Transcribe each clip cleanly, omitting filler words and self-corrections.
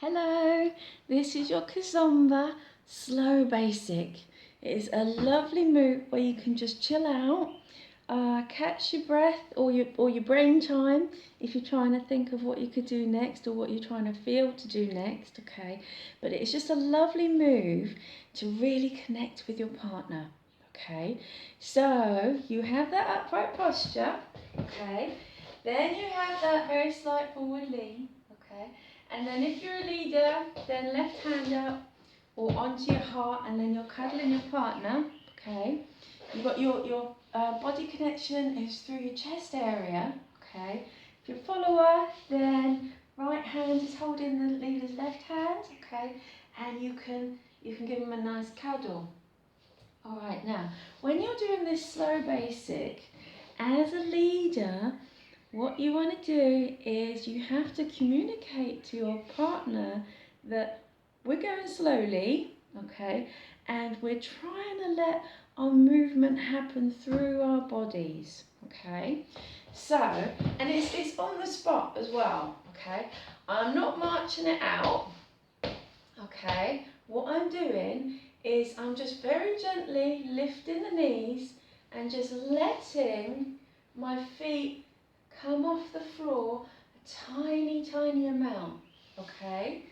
Hello, this is your KIZOMBA slow basic. It is a lovely move where you can just chill out, catch your breath or your brain time if you're trying to think of what you could do next or what you're trying to feel to do next, okay? But it's just a lovely move to really connect with your partner, okay? So you have that upright posture, okay? Then you have that very slight forward lean, okay? And then if you're a leader, then left hand up or onto your heart, and then you're cuddling your partner, okay? You've got your body connection is through your chest area, okay? If you're a follower, then right hand is holding the leader's left hand, okay? And you can give them a nice cuddle. All right, now, when you're doing this slow basic, as a leader, what you want to do is you have to communicate to your partner that we're going slowly, okay, and we're trying to let our movement happen through our bodies, okay. So, and it's on the spot as well, okay. I'm not marching it out, okay. What I'm doing is I'm just very gently lifting the knees and just letting my feet come off the floor a tiny amount, okay?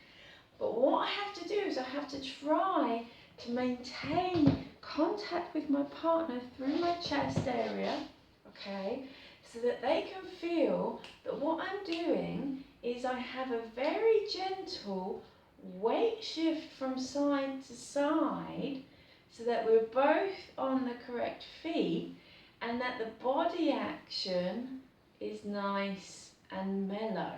But what I have to do is I have to try to maintain contact with my partner through my chest area, okay? So that they can feel that what I'm doing is I have a very gentle weight shift from side to side so that we're both on the correct feet and that the body action is nice and mellow,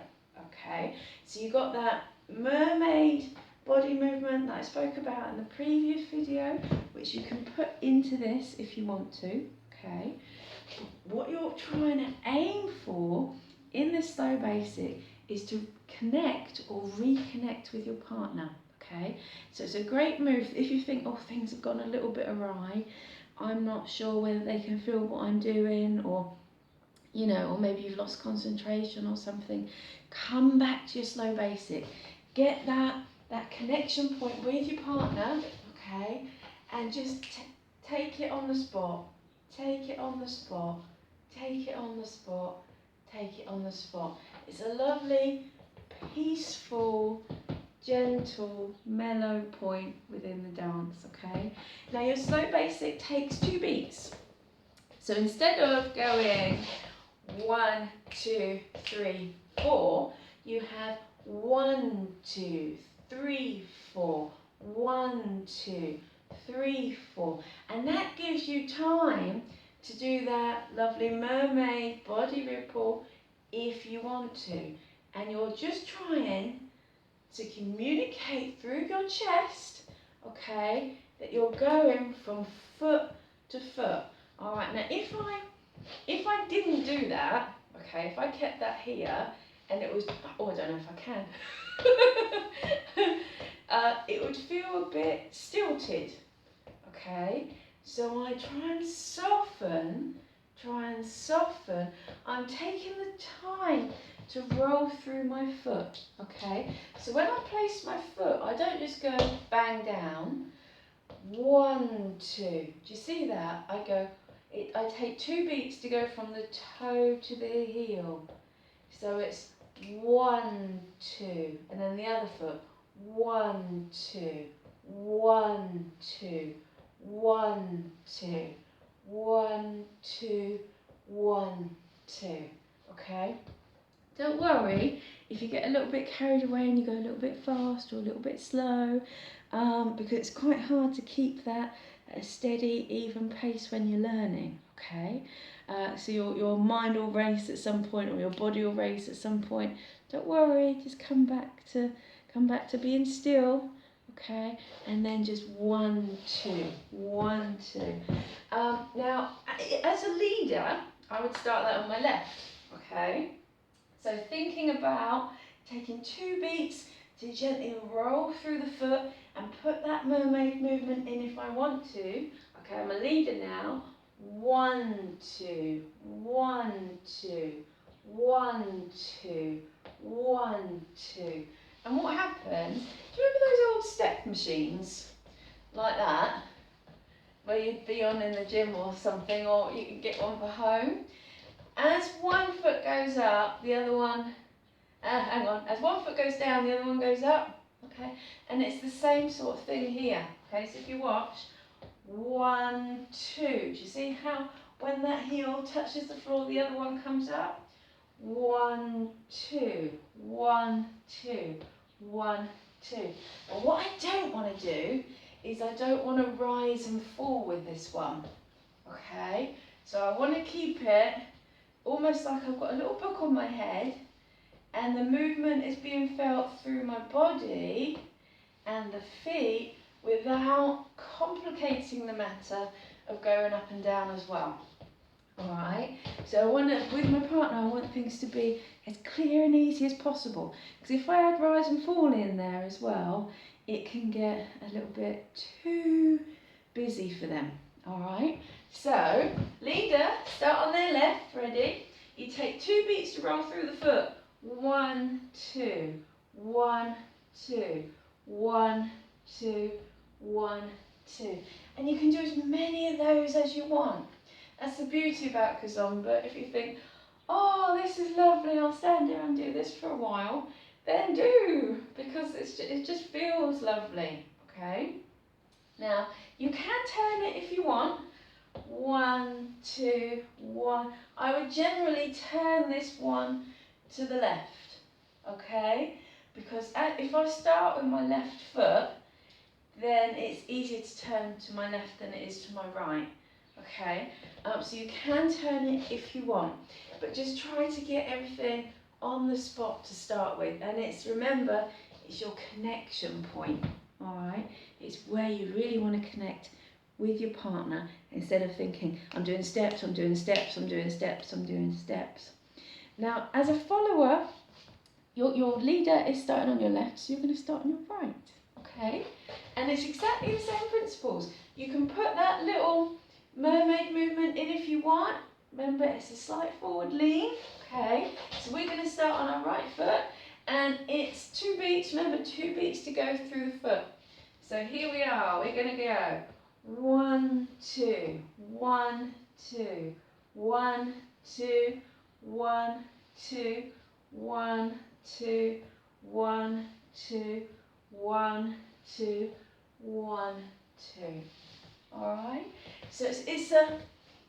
okay? So you got that mermaid body movement that I spoke about in the previous video, which you can put into this if you want to, okay? What you're trying to aim for in this slow basic is to connect or reconnect with your partner, okay? So it's a great move if you think, oh, things have gone a little bit awry, I'm not sure whether they can feel what I'm doing, or you know, or maybe you've lost concentration or something. Come back to your slow basic. Get that connection point with your partner, okay? And just take it on the spot. Take it on the spot. Take it on the spot. Take it on the spot. It's a lovely, peaceful, gentle, mellow point within the dance, okay? Now your slow basic takes 2 beats. So instead of going 1, 2, 3, 4, you have 1, 2, 3, 4, 1, 2, 3, 4, and that gives you time to do that lovely mermaid body ripple if you want to, and you're just trying to communicate through your chest, okay, that you're going from foot to foot. All right, now if I didn't do that, okay, if I kept that here and it was, oh, I don't know if I can, it would feel a bit stilted, okay? So I try and soften, I'm taking the time to roll through my foot, okay? So when I place my foot, I don't just go bang down, 1, 2, do you see that? I take 2 beats to go from the toe to the heel. So it's 1, 2, and then the other foot, 1, 2, 1, 2, 1, 2, 1, 2, 1, 2, okay? Don't worry if you get a little bit carried away and you go a little bit fast or a little bit slow, because it's quite hard to keep that at a steady, even pace when you're learning, okay? So your mind will race at some point, or your body will race at some point. Don't worry, just come back to being still, okay? And then just 1, 2, 1, 2. Now, as a leader, I would start that on my left, okay? So thinking about taking 2 beats to gently roll through the foot and put that mermaid movement in if I want to. Okay, I'm a leader now. 1, 2, 1, 2, 1, 2, 1, 2. And what happens weekends. Do you remember those old step machines? Like that? Where you'd be on in the gym or something, or you can get one for home. As one foot goes up, the other one, hang on, as one foot goes down, the other one goes up, okay? And it's the same sort of thing here, okay? So if you watch, 1, 2, do you see how when that heel touches the floor, the other one comes up? 1, 2, 1, 2, 1, 2. But what I don't want to do is I don't want to rise and fall with this one, okay? So I want to keep it almost like I've got a little book on my head, and the movement is being felt through my body and the feet without complicating the matter of going up and down as well. Alright, so I want to, with my partner, I want things to be as clear and easy as possible. Because if I add rise and fall in there as well, it can get a little bit too busy for them. Alright, so leader, start on their left, ready? You take 2 beats to roll through the foot. 1, 2, 1, 2, 1, 2, 1, 2. And you can do as many of those as you want. That's the beauty about KIZOMBA. If you think, oh, this is lovely, I'll stand here and do this for a while, then do, because it just feels lovely, okay? Now, you can turn it if you want. 1, 2, 1. I would generally turn this one to the left, okay? Because if I start with my left foot, then it's easier to turn to my left than it is to my right. Okay, so you can turn it if you want, but just try to get everything on the spot to start with. And remember, it's your connection point, all right? It's where you really want to connect with your partner instead of thinking, I'm doing steps, I'm doing steps, I'm doing steps, I'm doing steps. Now, as a follower, your leader is starting on your left, so you're going to start on your right, okay? And it's exactly the same principles. You can put that little mermaid movement in if you want. Remember, it's a slight forward lean, okay? So we're going to start on our right foot, and it's 2 beats. Remember, 2 beats to go through the foot. So here we are. We're going to go 1, 2, 1, 2, 1, 2, 1, 2, 1, 2, 1, 2, 1, 2, 1, 2. Alright, so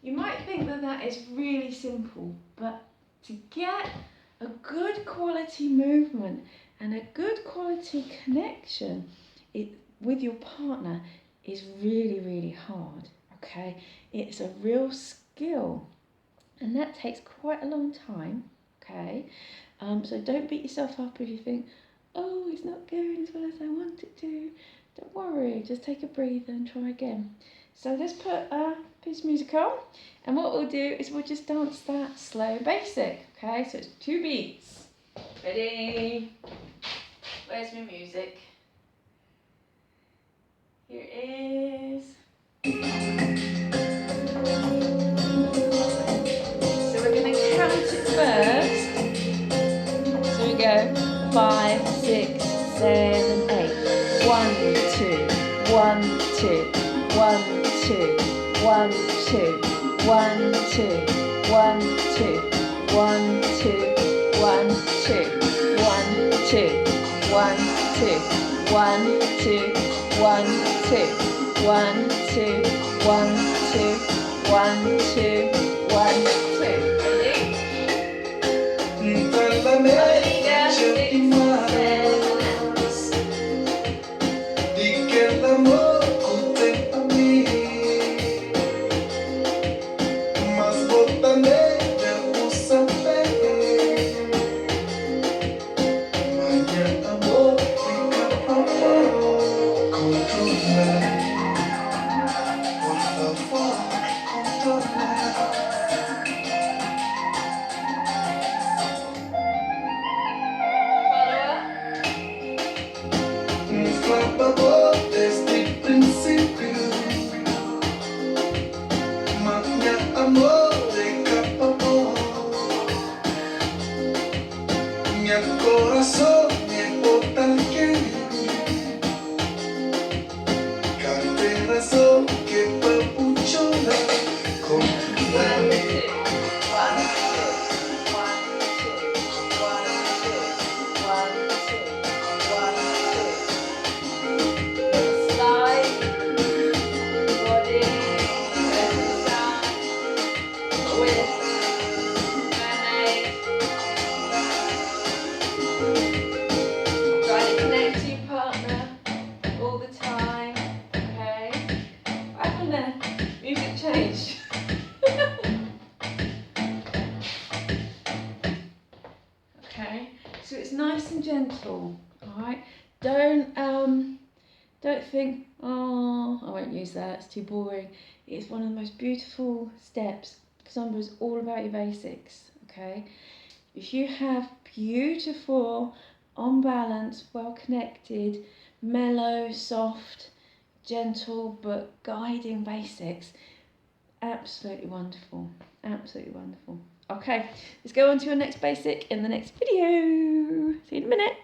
you might think that is really simple, but to get a good quality movement and a good quality connection with your partner is really, really hard, okay? It's a real skill, and that takes quite a long time, okay? So don't beat yourself up if you think, oh, it's not going as well as I want it to. Don't worry, just take a breather and try again. So let's put a piece of music on, and what we'll do is we'll just dance that slow basic, okay? So it's 2 beats. Ready? Where's my music? Here it is. So we're going to count it first. So we go 5, 6, 7, 8. 1, 2, 1, 2, 1, 2, 1, 2, 1, 2, 1, 2, 1, 2, 1, 2, 1, 2, 1, 2, 1, 2, 1, 2, 1, 2, 1, 2, 1, 2, 1, 2. Ready? Don't think, oh, I won't use that, it's too boring. It's one of the most beautiful steps. Kizomba is all about your basics, okay? If you have beautiful, on balance, well connected, mellow, soft, gentle, but guiding basics, absolutely wonderful. Absolutely wonderful. Okay, let's go on to your next basic in the next video. See you in a minute.